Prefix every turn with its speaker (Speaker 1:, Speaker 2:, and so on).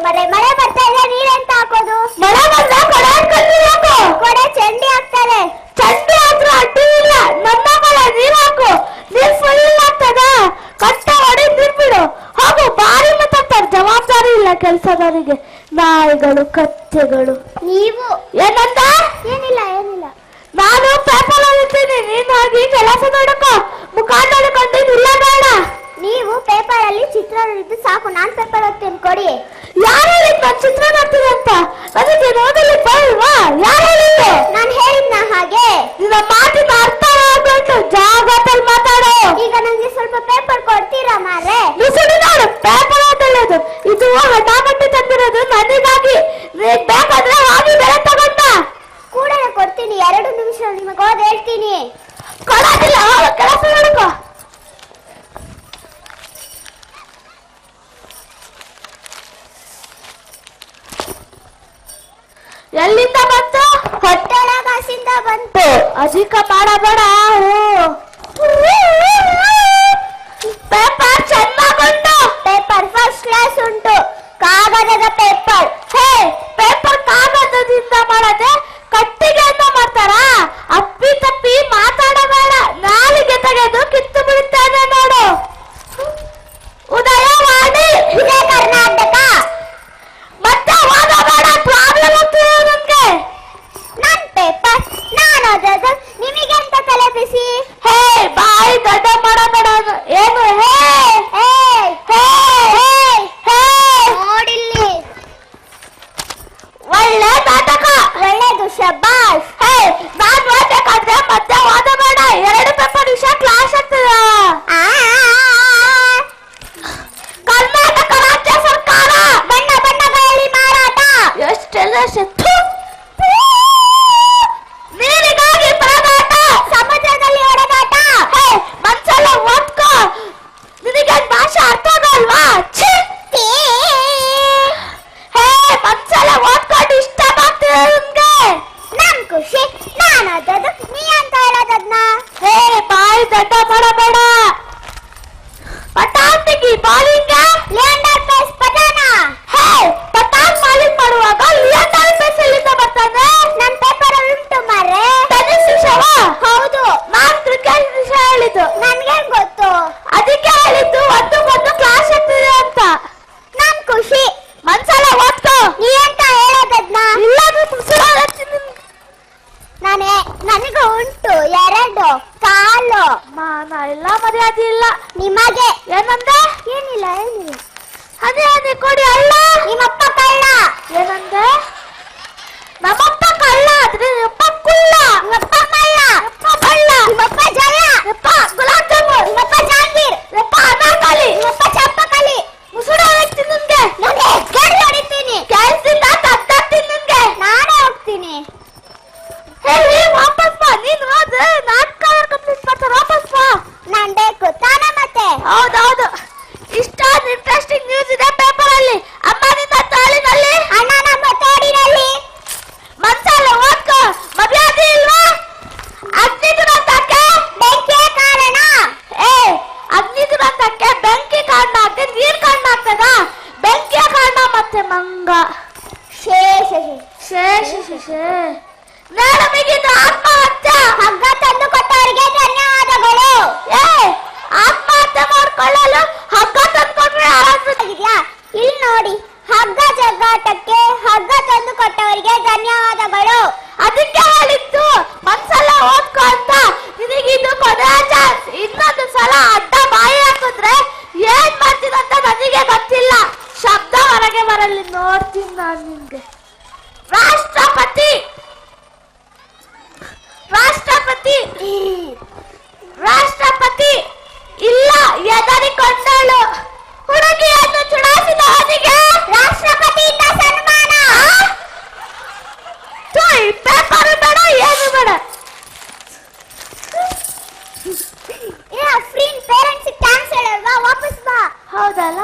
Speaker 1: ಮರೆ ಮಳೆ ಬರ್ತಾ ಇಲ್ಲ, ನೀರೆಂತ ಹಾಕೋದು?
Speaker 2: ಮಳೆ ಬಂದ್ರೆ ಕೊಡೆ ಹಾಕೊಂಡು ಹಾಕು.
Speaker 1: ಕೊಡೆ ಚಂಡಿ ಹಾಕ್ತಾರೆ.
Speaker 2: ಚಂಡಿ ಹಾಕ್ರು ಅಡ್ಡಿ ಇಲ್ಲ, ನಮ್ಮ ಮಳೆ ನೀರ್ ಹಾಕು. ನೀರ್ ಫುಲ್ ಆಗ್ತದ, ಕಷ್ಟ ಹೊಡಿ ನೀರ್ ಬಿಡು. ಹಾಗೂ ಬಾರಿ ಮಾತಾಡ್ತಾರೆ, ಜವಾಬ್ದಾರಿ ಇಲ್ಲ ಕೆಲಸದವರಿಗೆ. ನಾಯಿಗಳು ಕತ್ತೆಗಳು.
Speaker 1: ನೀವು
Speaker 2: ಏನಂತ?
Speaker 1: ಏನಿಲ್ಲ ಏನಿಲ್ಲ.
Speaker 2: ನಾನು ಪೇಪರ್ ಓದುತ್ತೀನಿ, ನೀನ್ ಹೋಗಿ ಕೆಲಸ ನೋಡಕೋ. ಮುಖ ನೋಡಿಕೊಂಡಿದ್ದಿಲ್ಲ ಬೇಡ.
Speaker 1: ನೀವು ಪೇಪರ್ ಅಲ್ಲಿ ಚಿತ್ರ ನೋಡಿದ್ದು ಸಾಕು, ನಾನ್ ಪೇಪರ್ ಓದ್ತೀನಿ, ಕೊಡಿ.
Speaker 2: ಯಾರು ಹೇಳಿದ್ ಚಿತ್ರ ನೋಡ್ತೀನಿ ಅಂತ? ನನಗೆ ಓದಲಿ ಬಲ್ವಾ? ಯಾರು ಹೇಳಿದ್ದು?
Speaker 1: ನಾನು ಹೇಳಿದ್ನ ಹಾಗೆ?
Speaker 2: ನಿನ್ನ ಮಾತಿನ ಅರ್ಥ ಆಗ್ಬಿಟ್ಟು ಜಾಗದಲ್ಲಿ ಮಾತಾಡೋ.
Speaker 1: ಈಗ ನಂಗೆ ಸ್ವಲ್ಪ ಪೇಪರ್ ಕೊಡ್ತೀರಾ ಮಾರೆ?
Speaker 2: ಸುಡಿ ನೋಡು, ಪೇಪರ್ ಓದಳ್ಳೋದು ಇದು ಹಠಾಮಟ್ಟಿ ತಂದಿರೋದು ನನಗಾಗಿ. ನೀನ್ ಬೇಕಾದ್ರೆ ಹೋಗಿ ಬೆಳೆ ತಗೊಂಡ
Speaker 1: ಕೂಡಲೇ ಕೊಡ್ತೀನಿ, 2 ನಿಮಿಷ ನಿಮಗೆ ಓದ್ ಹೇಳ್ತೀನಿ.
Speaker 2: ಕೊಡೋದಿಲ್ಲ, ಕೆಲಸ ನೋಡ್ಕೋ. ಎಲ್ಲಿಂದ ಬಂತು?
Speaker 1: ಹೊಟ್ಟೆಳಗಾಸಿಂದ ಬಂತು.
Speaker 2: ಅಧಿಕ ಮಾಡಬೇಡ. ಪೇಪರ್ ಚೆನ್ನಾಗುಂಟು.
Speaker 1: ಪೇಪರ್ ಫಸ್ಟ್ ಕ್ಲಾಸ್ ಉಂಟು. ಕಾಗದದ ಪೇಪರ್.
Speaker 2: ಹೇ, ಪೇಪರ್ ಕಾಗದದಿಂದ ಮಾಡದೆ ಕಟ್ಟಿಗೆಯಿಂದ ಮಾಡ್ತಾರಾ? ಅಪ್ಪಿ ತಪ್ಪಿ ಮಾತಾಡಬೇಡ, ನಾಲಿಗೆ ತೆಗೆದು ಕಿತ್ತು ಬಿಡುತ್ತೇನೆ ನೋಡು. ಉದಯವಾಣಿ,
Speaker 1: ವಿಜಯ ಕರ್ನಾಟಕ.
Speaker 2: ಮತ್ತೆ ಓದಬೇಡ, ಪ್ರಾಬ್ಲಮ್ ಆಗ್ತದೆ ನನ್ಗೆ.
Speaker 1: ನನ್ ಪೇಪರ್ ನಾನು ಓದೋದು, ನಿಮಗೆಂತ ತಲೆ ಬಿಸಿ?
Speaker 2: ಹೇ, ಬಾಯಿ ದೊಡ್ಡ ಮಾಡಬೇಡ. ಏನು ಹೇ
Speaker 1: ಹೇ
Speaker 2: ಹೇ ಹೇ ಹೇ?
Speaker 1: ನೋಡಿಲ್ಲಿ,
Speaker 2: ಒಳ್ಳೆ ನಾಟಕ.
Speaker 1: ಒಳ್ಳೇದು, ಶಬಾಷ್.
Speaker 2: ಹೇ, ನಾನ್ ಓದಬೇಕಾದ್ರೆ ಮತ್ತೆ ಓದಬೇಡ, 2 ಪೇಪರ್ ವಿಷಯ ಕ್ಲಾಸ್ ಆಗ್ತದ. ಕರ್ನಾಟಕ ರಾಜ್ಯ ಸರ್ಕಾರ
Speaker 1: ಬಣ್ಣ ಬಣ್ಣಗಳಲ್ಲಿ ಮಾರಾಟ.
Speaker 2: ಎಷ್ಟೆಲ್ಲ ಶತ್ರು, ನೀರಿಗಾಗಿ ಪರದಾಟ,
Speaker 1: ಸಮುದ್ರದಲ್ಲಿ ಹೊಡೆದಾಟ.
Speaker 2: ಹೇ, ಮನ್ಸಲ್ಲ ಓದ್ಕೋ. ನಿನಗೆ ಭಾಷೆ ಅರ್ಥ ಆಗಲ್ವಾ? ಛೀ! ಹೇ, ಮನ್ಸಲ್ಲ ಓದ್ಕೊಂಡು ಇಷ್ಟ ಆಗ್ತಿದೆ ನನ್ಗೆ.
Speaker 1: ನಮ್ ಖುಷಿ, ನಾನು ಓದೋದು, ನೀ ಅಂತ ಹೇಳೋದದ್ನ.
Speaker 2: ಹೇ, ಬಾಯಿ ದೊಡ್ಡ ಮಾಡಬೇಡ. ಪಟಾಕಿಗೆ ಬಾಲಿಂಗ
Speaker 1: ಲಿಯಾಂಡರ್ ಪೇಸ್ ಪಠಾಣ.
Speaker 2: ಹೇ, ಪಟಾಕ್ ಬಾಲಿಂಗ್ ಮಾಡುವಾಗ ಲಿಯಾಂಡರ್ ಪೇಸ್ ಎಲ್ಲಿಂದ ಬರ್ತಾನೆ?
Speaker 1: ನನ್ ಪೇಪರ್ ಉಂಟು ಮಾರೆ.
Speaker 2: ಟೆನ್ನಿಸ್ ವಿಷಯವ?
Speaker 1: ಹೌದು.
Speaker 2: ನಾನ್ ಕ್ರಿಕೆಟ್ ವಿಷಯ ಹೇಳಿದ್ದು.
Speaker 1: ನನ್ಗೆ ಗೊತ್ತು.
Speaker 2: ಅದಕ್ಕೆ ಹೇಳಿದ್ದು ಒಂದಕ್ಕೊಂದು ಕ್ಲಾಸ್ ಆಗ್ತಿದೆ ಅಂತ.
Speaker 1: ನನ್ ಖುಷಿ,
Speaker 2: ಮನ್ಸಲ್ಲ ಓದ್ಕೋ.
Speaker 1: ನೀ ಅಂತ ಹೇಳೋದದ್ನ.
Speaker 2: ಇಲ್ಲಾಂದ್ರೆ ಮುಸುಳ ಹಚ್ತೀನಿ.
Speaker 1: ನನಗೂ ಉಂಟು 2 ಕಾಲು.
Speaker 2: ಮಾನ ಇಲ್ಲ, ಮರ್ಯಾದೆ ಇಲ್ಲ
Speaker 1: ನಿಮಗೆ.
Speaker 2: ಏನಂದ?
Speaker 1: ಏನಿಲ್ಲ ಏನಿಲ್ಲ.
Speaker 2: ಅದೇ ಅದೇ ಕೊಡಿ ಅಲ್ಲ.
Speaker 1: ನಿಮ್ಮಪ್ಪ ಕಳ್ಳ.
Speaker 2: ಏನಂದೆ? ನಮ್ಮಪ್ಪ ಕಳ್ಳ ಆದ್ರೆ ನಿಮ್ಮಪ್ಪ ಕುಳ್ಳ.
Speaker 1: ನಿಮ್ಮಪ್ಪ ಮಳ್ಳ.
Speaker 2: ನಿಮ್ಮಪ್ಪ ಬಳ್ಳ.
Speaker 1: ನಿಮ್ಮಪ್ಪ ಜಯ.
Speaker 2: ನಿಮ್ಮಪ್ಪ ಗುಲಾಬ್ ಜಾಮೂನ್.
Speaker 1: ನಿಮ್ಮಪ್ಪ ಜಾಂಗೀರ್.
Speaker 2: ನಿಮ್ಮಪ್ಪ ಅನಾರ್ಕಲಿ.
Speaker 1: ನಿಮ್ಮಪ್ಪ ಚಂಪಕಲಿ.
Speaker 2: ಮುಸುಡ ಹಾಕ್ತೀನಿ ನಿನ್ಗೆ.
Speaker 1: ನನಗೆ ಗಡಿ ಹೊಡಿತೀನಿ.
Speaker 2: ಕೆಲ್ಸದಿಂದ ತತ್ತಾಗ್ತೀನಿ ನಿನ್ಗೆ.
Speaker 1: ನಾನೇ ಹೋಗ್ತೀನಿ.
Speaker 2: ಹೇಳಿ ವಾಪಸ್ ಬಾ. ನೀನ್ ಹೋದ ನಾಟಕ ಕಂಪ್ಲೀಟ್ ಮಾಡ್ತಾರ, ವಾಪಸ್ ಬಾ.
Speaker 1: ನಾನ್ ಬೇಕು ತಾನೇ ಮತ್ತೆ.
Speaker 2: ಹೌದೌದು, ಇಷ್ಟೊಂದು ಇಂಟ್ರೆಸ್ಟಿಂಗ್ ನ್ಯೂಸ್ ಇದೆ ಪೇಪರ್ ಅಲ್ಲಿ. ಅಮ್ಮನಿಂದ ತಾಳಿನಲ್ಲಿ,
Speaker 1: ಅಣ್ಣ ನಮ್ಮ ತೋಡಿನಲ್ಲಿ.
Speaker 2: ಮನ್ಸಲ್ಲ ಓದ್ಕೋ. ಮರ್ಯಾದೆ ಇಲ್ವಾ? ಅಗ್ನಿ ದುರಂತಕ್ಕೆ
Speaker 1: ಬೆಂಕಿಯ ಕಾರಣ.
Speaker 2: ಏ, ಅಗ್ನಿ ದುರಂತಕ್ಕೆ ಬೆಂಕಿ ಕಾರಣ ಆಗ್ತದೆ, ನೀರ್ ಕಾರಣ ಆಗ್ತದ? ಬೆಂಕಿಯ ಕಾರಣ ಮತ್ತೆ ಮಂಗ.
Speaker 1: ಶೇಷ
Speaker 2: ಶೇ ಮೇಡಮಿಗಿದು ಆತ್ಮಹತ್ಯೆ.
Speaker 1: ಹಗ್ಗ ತಂದು ಕೊಟ್ಟವರಿಗೆ ಧನ್ಯವಾದಗಳು.
Speaker 2: ಏ, ಆತ್ಮಹತ್ಯೆ ಮಾಡ್ಕೊಳ್ಳಲು ಹಗ್ಗ ತಂದ್ಕೊಂಡ್ರೆ
Speaker 1: ಆಗಿದ್ಯಾ? ಇಲ್ಲಿ ನೋಡಿ, ಹಗ್ಗ ಜಗ್ಗಾಟಕ್ಕೆ ಹಗ್ಗ ತಂದು ಕೊಟ್ಟವರಿಗೆ ಧನ್ಯವಾದಗಳು.
Speaker 2: ಅದಕ್ಕೆ ಹೇಳಿದ್ದು ಒಂದ್ಸಲ ಓದ್ಕೊ ಅಂತ. ನಿನಗಿದು ಕೊನೆಯ ಚಾನ್ಸ್. ಇನ್ನೊಂದು ಸಲ ಅಡ್ಡ ಬಾಯಿ ಹಾಕಿದ್ರೆ ಏನ್ ಮಾಡ್ತೀನಂತ ನನಗೆ ಗೊತ್ತಿಲ್ಲ. ಶಬ್ದ ಹೊರಗೆ ಬರಲಿ, ನೋಡ್ತೀನಿ ನಾನು ನಿನ್ಗೆ. ರಾಷ್ಟ್ರಪತಿ ರಾಷ್ಟ್ರಪತಿ ರಾಷ್ಟ್ರಪತಿ ಇಲ್ಲ, ಎದರಿಕೊಂಡಳು. ಹುಡುಗಿಯನ್ನು ಚುಡಾಯಿಸಿದವನಿಗೆ ರಾಷ್ಟ್ರಪತಿಯಿಂದ ಸನ್ಮಾನ. ಪೇಪರ್ ಬೇಡ, ಏನು ಬೇಡ.
Speaker 1: ಫ್ರೀ ಪೇರೆಂಟ್ಸ್ ಥ್ಯಾಂಕ್ಸ್ ಹೇಳಲ್ವಾ? ವಾಪಸ್ ಬಾ.
Speaker 2: ಹೌದಲ್ಲ?